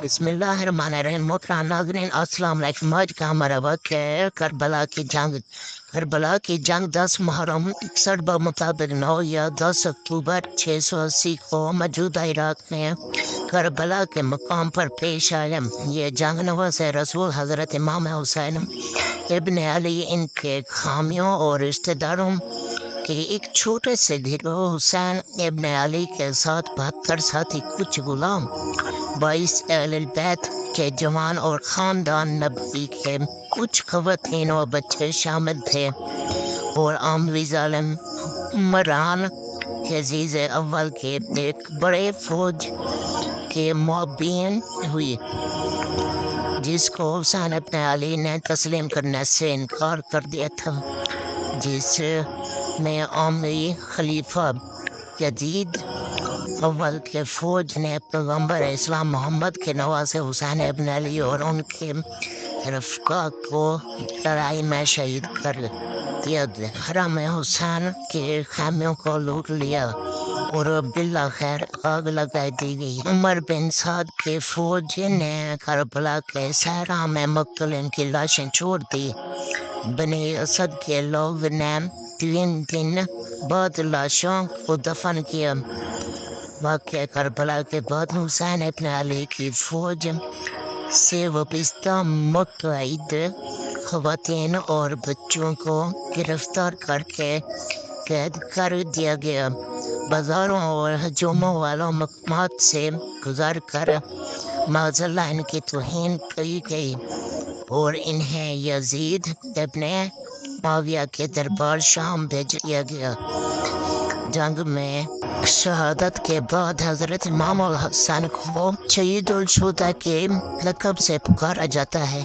بسم اللہ الرحمن الرحیم. محترم ناظرین السلام علیکم. آج کا ہمارا واقعہ ہے کربلا کی جنگ. کربلا کی جنگ 10 محرم 61 بمطابق 9 یا 10 اکتوبر 680 کو موجودہ عراق میں کربلا کے مقام پر پیش آیا. یہ جنگ نواز رسول حضرت امام حسین ابن علی ان کے خامیوں اور رشتہ داروں کہ ایک چھوٹے سے گروہ حسین ابن علی کے ساتھ 72 ساتھی کچھ غلام 22 اہل البیت کے جوان اور خاندان نبوی کے کچھ خواتین و بچے شامل تھے اور عاموی ظالم عمران عزیز اول کے ایک بڑے فوج کے معبین ہوئی جس کو حسین ابن علی نے تسلیم کرنے سے انکار کر دیا تھا، جس میں عاموی خلیفہ یزید اول کے فوج نے پیغمبر اسلام محمد کے نواسے حسین ابن علی اور ان کے رفقا کو لڑائی میں شہید کر دیا. حرم حسین کے خیموں کو لوٹ لیا اور بالآخر آگ لگا دی گئی. عمر بن سعد کے فوج نے کربلا کے صحرا میں مقتولین کی لاشیں چھوڑ دی. بنی اسد کے لوگ نے 3 دن بعد لاشوں کو دفن کیا. واقعہ کربلا کے بعد حسین ابن علی کی فوج سے وابستہ متعدد خواتین اور بچوں کو گرفتار کر کے قید کر دیا گیا. بازاروں اور ہجوموں والوں مقامات سے گزر کر معذاللہ ان کی توہین کی گئی اور انہیں یزید ابن معاویہ کے دربار شام بھیج دیا گیا. جنگ میں شہادت کے بعد حضرت امام الحسن کو شہید الشہداء کے لقب سے پکارا جاتا ہے.